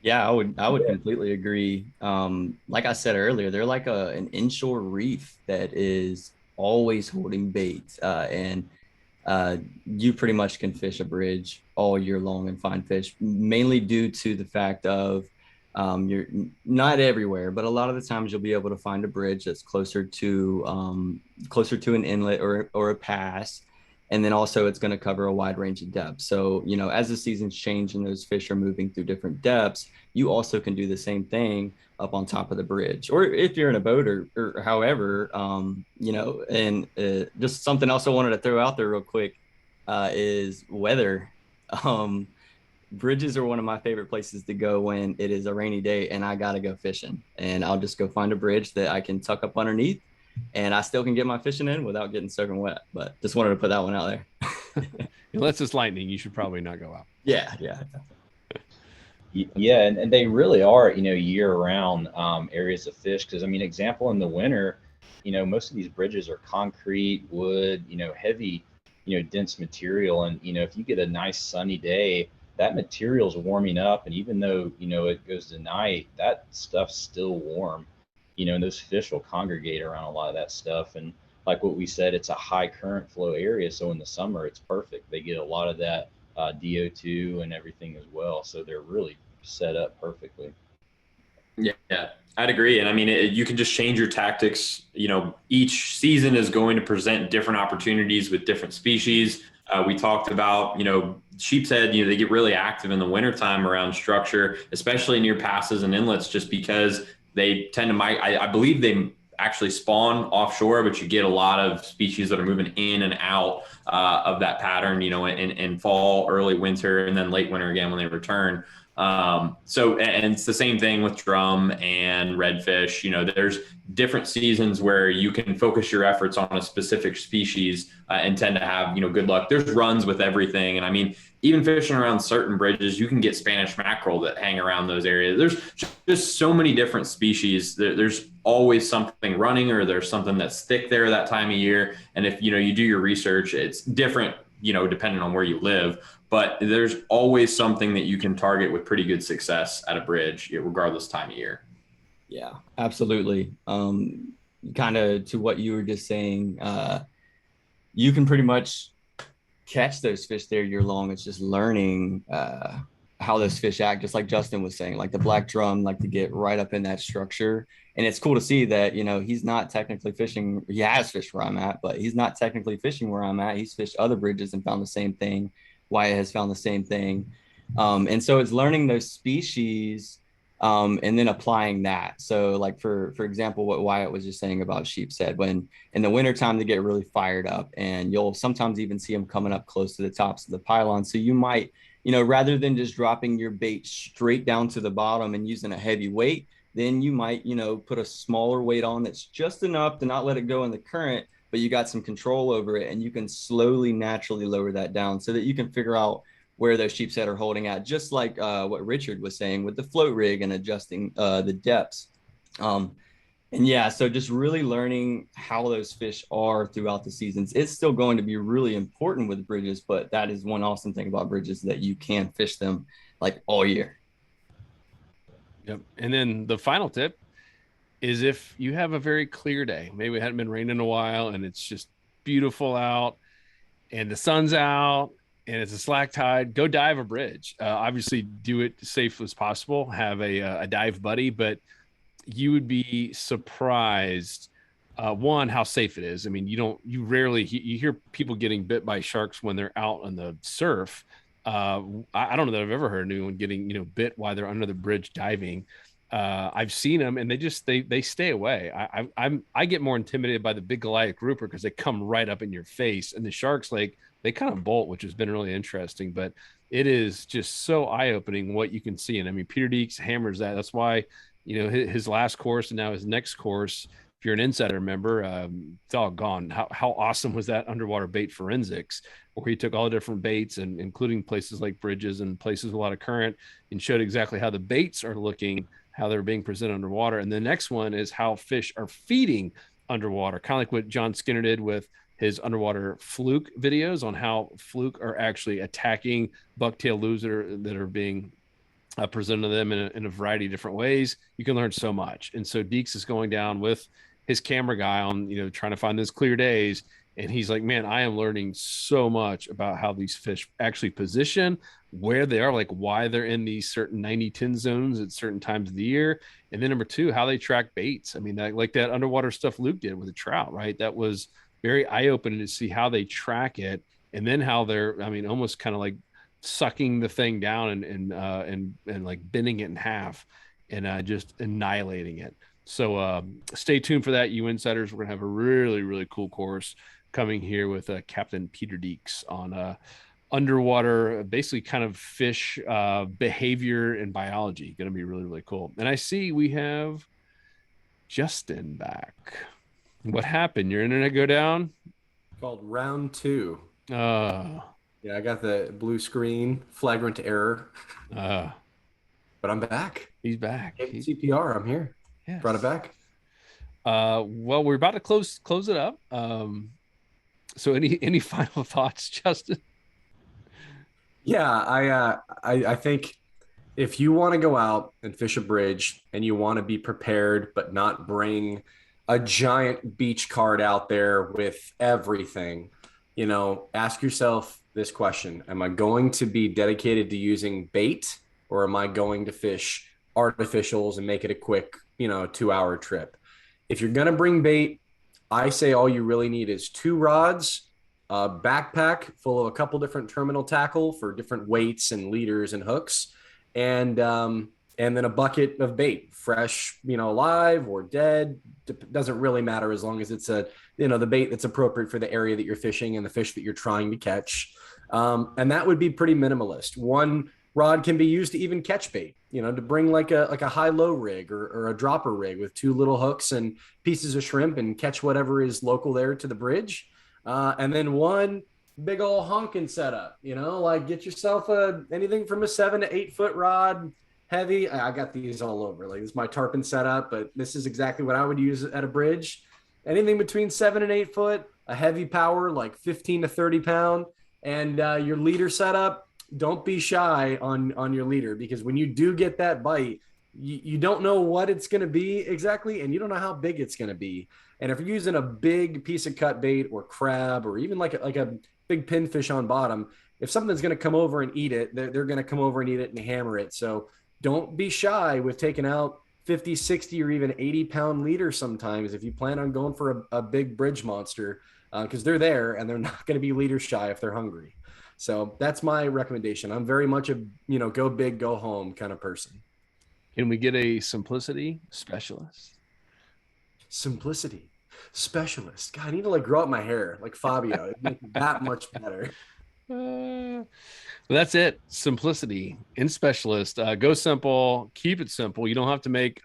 Yeah, I would completely agree. Like I said earlier, they're like an inshore reef that is always holding bait, and you pretty much can fish a bridge all year long and find fish, mainly due to the fact of you're not everywhere, but a lot of the times you'll be able to find a bridge that's closer to an inlet or a pass. And then also it's going to cover a wide range of depths. So, as the seasons change and those fish are moving through different depths, you also can do the same thing up on top of the bridge. Or if you're in a boat or however, and just something else I wanted to throw out there real quick is weather. Bridges are one of my favorite places to go when it is a rainy day and I got to go fishing. And I'll just go find a bridge that I can tuck up underneath, and I still can get my fishing in without getting soaking wet. But just wanted to put that one out there. Unless it's lightning, you should probably not go out. Yeah. Yeah, and they really are, year-round areas of fish. Because, example, in the winter, most of these bridges are concrete, wood, heavy, dense material. And, if you get a nice sunny day, that material's warming up. And even though, it goes to night, that stuff's still warm. And those fish will congregate around a lot of that stuff. And like what we said, it's a high current flow area. So in the summer, it's perfect. They get a lot of that DO2 and everything as well. So they're really set up perfectly. Yeah, I'd agree. And you can just change your tactics. Each season is going to present different opportunities with different species. We talked about, sheep's head, they get really active in the wintertime around structure, especially near passes and inlets, just because they tend to I believe they actually spawn offshore, but you get a lot of species that are moving in and out of that pattern, in fall, early winter, and then late winter again when they return. And it's the same thing with drum and redfish. There's different seasons where you can focus your efforts on a specific species and tend to have, good luck. There's runs with everything. And even fishing around certain bridges, you can get Spanish mackerel that hang around those areas. There's just so many different species. There's always something running, or there's something that's thick there that time of year. And if, you do your research, it's different, depending on where you live. But there's always something that you can target with pretty good success at a bridge, regardless time of year. Yeah, absolutely. Kind of to what you were just saying, you can pretty much catch those fish there year long. It's just learning how those fish act, just like Justin was saying, like the black drum, like to get right up in that structure. And it's cool to see that, he's not technically fishing. He has fished where I'm at, but he's not technically fishing where I'm at. He's fished other bridges and found the same thing. Wyatt has found the same thing. And so it's learning those species and then applying that. So like for example, what Wyatt was just saying about sheep's head, when in the wintertime they get really fired up, and you'll sometimes even see them coming up close to the tops of the pylon. So you might, rather than just dropping your bait straight down to the bottom and using a heavy weight, then you might, put a smaller weight on that's just enough to not let it go in the current, but you got some control over it, and you can slowly, naturally lower that down so that you can figure out where those sheep's head are holding at, just like what Richard was saying with the float rig and adjusting the depths. And yeah, so just really learning how those fish are throughout the seasons. It's still going to be really important with bridges, but that is one awesome thing about bridges, that you can fish them like all year. Yep. And then the final tip is, if you have a very clear day, maybe it hadn't been raining in a while and it's just beautiful out and the sun's out and it's a slack tide, go dive a bridge. Obviously do it safe as possible. Have a dive buddy, but you would be surprised, one, how safe it is. I mean, you rarely hear people getting bit by sharks when they're out on the surf. I don't know that I've ever heard anyone getting, bit while they're under the bridge diving. I've seen them, and they stay away. I get more intimidated by the big Goliath grouper because they come right up in your face, and the sharks, like, they kind of bolt, which has been really interesting. But it is just so eye-opening what you can see. And I mean, Peter Deeks hammers that. That's why, his last course and now his next course, if you're an insider member, doggone, how awesome was that underwater bait forensics, where he took all the different baits, and including places like bridges and places with a lot of current, and showed exactly how the baits are looking, how they're being presented underwater. And the next one is how fish are feeding underwater, kind of like what John Skinner did with his underwater fluke videos, on how fluke are actually attacking bucktail lures that are being presented to them in a variety of different ways. You can learn so much. And so Deeks is going down with his camera guy on, trying to find those clear days. And he's like, man, I am learning so much about how these fish actually position, where they are, like why they're in these certain 90-10 zones at certain times of the year. And then number two, how they track baits. I mean, like that underwater stuff Luke did with the trout, right? That was very eye-opening to see how they track it, and then how they're, I mean, almost kind of like sucking the thing down and like bending it in half and just annihilating it. So stay tuned for that, you insiders. We're gonna have a really, really cool course coming here with Captain Peter Deeks on underwater, basically kind of fish behavior and biology. Gonna be really, really cool. And I see we have Justin back. What happened? Your internet go down? Called round 2. Yeah, I got the blue screen, flagrant error. but I'm back. He's back. CPR, I'm here. Yes. Brought it back. Well, we're about to close it up. So any final thoughts, Justin? Yeah, I think if you want to go out and fish a bridge and you want to be prepared but not bring a giant beach cart out there with everything, ask yourself this question: am I going to be dedicated to using bait, or am I going to fish artificials and make it a quick 2-hour trip? If you're going to bring bait, I say all you really need is 2 rods, a backpack full of a couple different terminal tackle for different weights and leaders and hooks, and then a bucket of bait, fresh, live or dead. Doesn't really matter, as long as it's the bait that's appropriate for the area that you're fishing and the fish that you're trying to catch. And that would be pretty minimalist. One rod can be used to even catch bait, to bring like a high-low rig or a dropper rig with 2 little hooks and pieces of shrimp and catch whatever is local there to the bridge. And then one big old honking setup, like get yourself anything from a 7 to 8 foot rod, heavy. I got these all over. Like, this is my tarpon setup, but this is exactly what I would use at a bridge. Anything between 7 and 8 foot, a heavy power, like 15 to 30 pound, and your leader setup. Don't be shy on your leader, because when you do get that bite, you don't know what it's going to be exactly, and you don't know how big it's going to be. And if you're using a big piece of cut bait or crab, or even like a big pinfish on bottom, if something's going to come over and eat it, they're going to come over and eat it and hammer it. So don't be shy with taking out 50, 60, or even 80 pound leaders sometimes if you plan on going for a big bridge monster, because they're there and they're not going to be leader shy if they're hungry. So that's my recommendation. I'm very much a, go big, go home kind of person. Can we get a simplicity specialist? Simplicity specialist. God, I need to like grow up my hair like Fabio. It'd make it that much better. Well, that's it. Simplicity in specialist. Go simple. Keep it simple. You don't have to make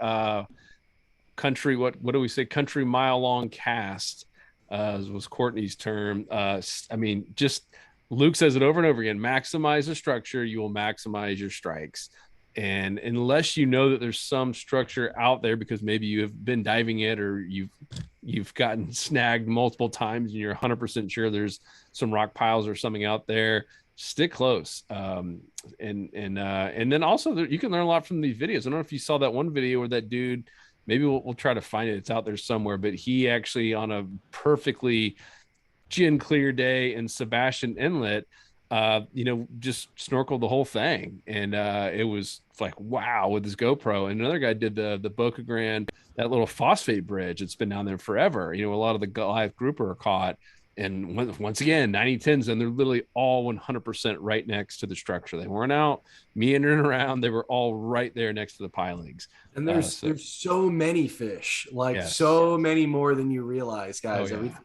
country. What do we say? Country mile long cast was Courtney's term. I mean, just Luke says it over and over again. Maximize the structure. You will maximize your strikes. And unless you know that there's some structure out there because maybe you have been diving it or you've gotten snagged multiple times and you're 100% sure there's some rock piles or something out there, stick close. And then also you can learn a lot from these videos. I don't know if you saw that one video where that dude, maybe we'll try to find it. It's out there somewhere, but he actually on a perfectly gin clear day in Sebastian Inlet, just snorkeled the whole thing. And it was like, wow, with his GoPro. And another guy did the Boca Grande, that little phosphate bridge. It's been down there forever. A lot of the Goliath grouper are caught. And once again, 90-10s, and they're literally all 100% right next to the structure. They weren't out meandering around. They were all right there next to the pilings. And there's so many fish, like so many more than you realize, guys. Everything,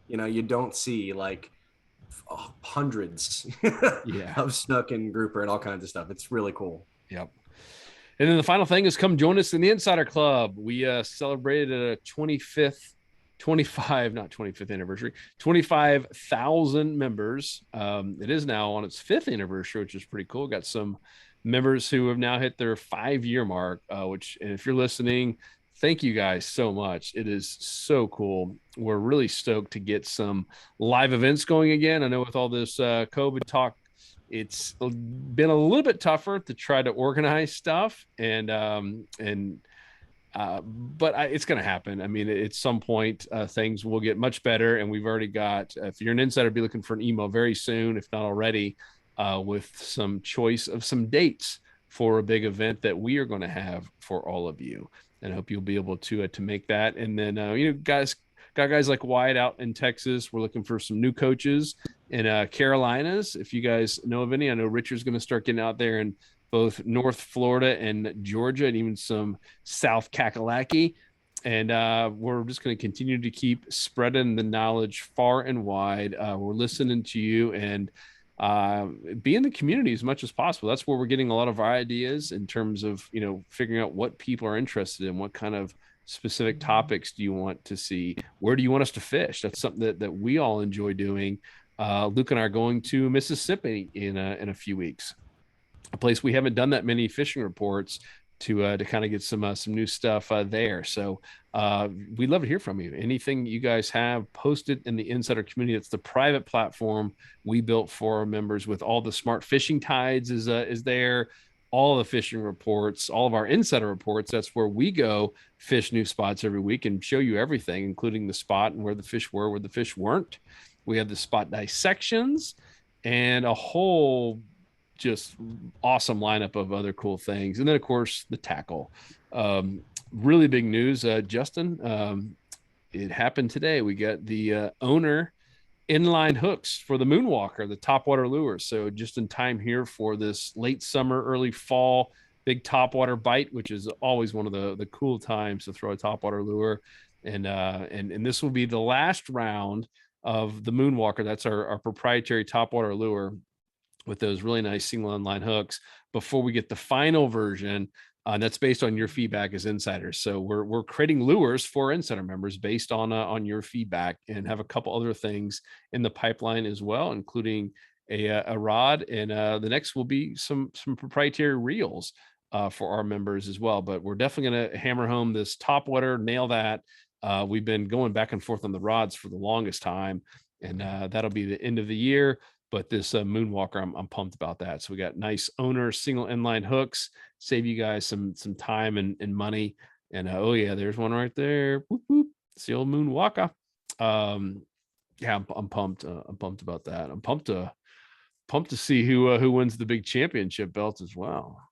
you don't see, like hundreds of snook and grouper and all kinds of stuff. It's really cool. Yep. And then the final thing is come join us in the Insider Club. We celebrated a 25th anniversary, 25,000 members. It is now on its 5th anniversary, which is pretty cool. Got some members who have now hit their 5-year mark, and if you're listening, thank you guys so much. It is so cool. We're really stoked to get some live events going again. I know with all this COVID talk, it's been a little bit tougher to try to organize stuff but it's going to happen. I mean, at some point, things will get much better. And we've already got, if you're an insider, be looking for an email very soon, if not already, with some choice of some dates for a big event that we are going to have for all of you. And I hope you'll be able to make that. And then, guys like Wyatt out in Texas. We're looking for some new coaches in Carolinas. If you guys know of any, I know Richard's going to start getting out there in both North Florida and Georgia, and even some South Kakalaki. And we're just going to continue to keep spreading the knowledge far and wide. We're listening to you and be in the community as much as possible. That's where we're getting a lot of our ideas in terms of, figuring out what people are interested in, what kind of specific topics do you want to see? Where do you want us to fish? That's something that we all enjoy doing. Luke and I are going to Mississippi in a few weeks, a place we haven't done that many fishing reports to kind of get some new stuff there. So we'd love to hear from you. Anything you guys have, posted in the Insider community. It's the private platform we built for our members with all the smart fishing tides is there. All the fishing reports, all of our Insider reports. That's where we go fish new spots every week and show you everything, including the spot and where the fish were, where the fish weren't. We have the spot dissections and a whole just awesome lineup of other cool things. And then, of course, the tackle. Really big news, Justin. It happened today. We got the owner inline hooks for the Moonwalker, the topwater lure. So just in time here for this late summer, early fall, big topwater bite, which is always one of the cool times to throw a topwater lure. And this will be the last round of the Moonwalker. That's our proprietary topwater lure with those really nice single inline hooks before we get the final version. That's based on your feedback as insiders. So we're creating lures for insider members based on your feedback, and have a couple other things in the pipeline as well, including a rod. And the next will be some proprietary reels for our members as well. But we're definitely going to hammer home this topwater, nail that. We've been going back and forth on the rods for the longest time, and that'll be the end of the year. But this Moonwalker, I'm pumped about that. So we got nice owner single inline hooks, save you guys some time and money. And oh yeah, there's one right there. Whoop, whoop. It's the old Moonwalker. Yeah, I'm pumped. I'm pumped about that. I'm pumped to see who wins the big championship belt as well.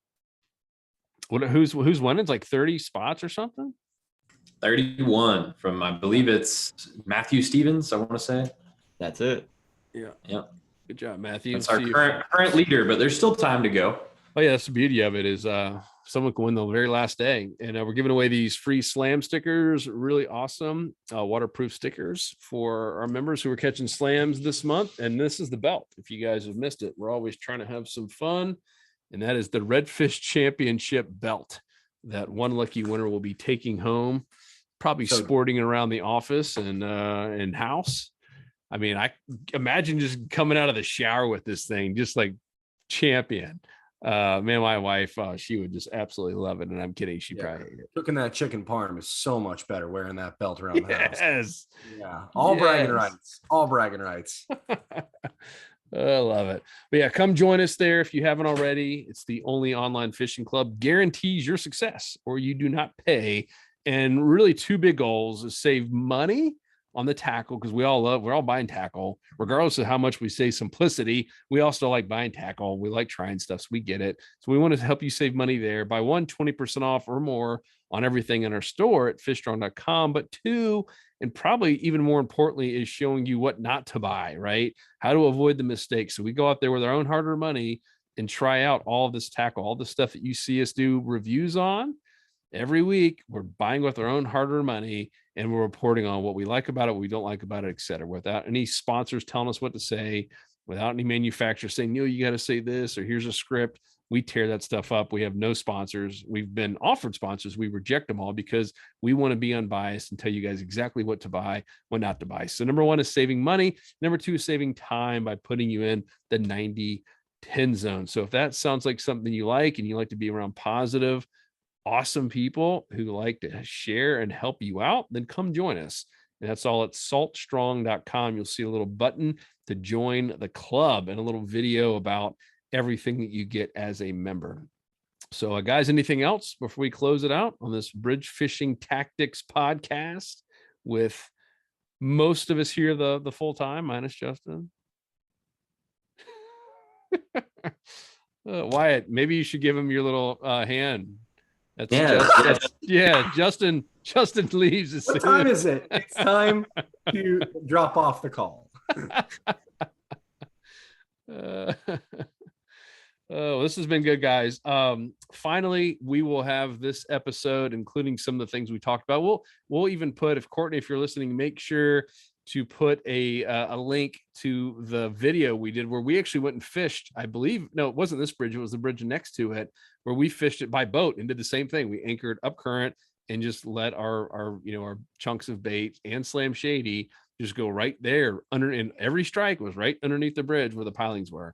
Who's winning? It's like 30 spots or something. 31 from, I believe it's Matthew Stevens, I want to say. That's it. Yeah. Yeah. Good job, Matthew. That's our current leader, but there's still time to go. Oh yeah, that's the beauty of it is someone can win the very last day. And we're giving away these free slam stickers, really awesome waterproof stickers for our members who are catching slams this month. And this is the belt. If you guys have missed it, we're always trying to have some fun. And that is the Redfish Championship belt that one lucky winner will be taking home, probably sporting it around the office and house. I mean, I imagine just coming out of the shower with this thing, just like champion. Man, my wife, she would just absolutely love it. And I'm kidding. She probably hate it. Cooking that chicken parm is so much better wearing that belt around the house. Yes. Yeah. All bragging rights. All bragging rights. I love it. But yeah, come join us there if you haven't already. It's the only online fishing club, guarantees your success or you do not pay. And really two big goals is save money on the tackle, because we're all buying tackle, regardless of how much we say simplicity. We also like buying tackle. We like trying stuff, so we get it. So we want to help you save money there. Buy 20% off or more on everything in our store at fishstrong.com. But two, and probably even more importantly, is showing you what not to buy, right? How to avoid the mistakes. So we go out there with our own hard-earned money and try out all of this tackle, all the stuff that you see us do reviews on. Every week, we're buying with our own hard-earned money, and we're reporting on what we like about it, what we don't like about it, et cetera, without any sponsors telling us what to say, without any manufacturer saying, Neil, you got to say this, or here's a script. We tear that stuff up. We have no sponsors. We've been offered sponsors. We reject them all because we want to be unbiased and tell you guys exactly what to buy, what not to buy. So number one is saving money. Number two is saving time by putting you in the 90-10 zone. So if that sounds like something you like and you like to be around positive, awesome people who like to share and help you out, then come join us. And that's all at saltstrong.com. You'll see a little button to join the club and a little video about everything that you get as a member. So guys, anything else before we close it out on this Bridge Fishing Tactics podcast with most of us here the full time, minus Justin? Wyatt, maybe you should give him your little hand. Justin leaves. What time is it? It's time to drop off the call. Oh, this has been good, guys. Finally, we will have this episode, including some of the things we talked about. We'll even put, if Courtney, if you're listening, make sure to put a link to the video we did where we actually went and fished. I believe, no, it wasn't this bridge. It was the bridge next to it where we fished it by boat and did the same thing. We anchored up current and just let our chunks of bait and slam shady just go right there under, and every strike was right underneath the bridge where the pilings were.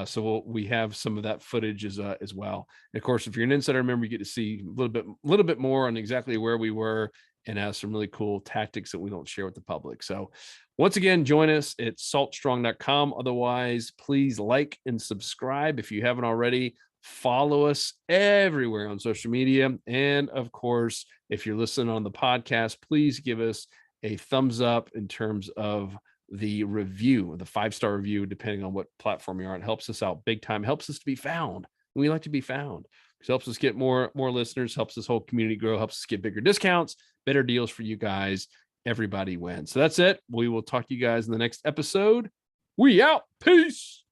So we have some of that footage as well. And of course, if you're an insider member, you get to see a little bit more on exactly where we were and have some really cool tactics that we don't share with the public. So once again, join us at saltstrong.com. Otherwise, please like and subscribe if you haven't already. Follow us everywhere on social media. And of course, if you're listening on the podcast, please give us a thumbs up in terms of the review, the 5-star review, depending on what platform you're on. It helps us out big time. It helps us to be found. We like to be found. It helps us get more listeners, helps this whole community grow, helps us get bigger discounts, better deals for you guys. Everybody wins. So that's it. We will talk to you guys in the next episode. We out. Peace.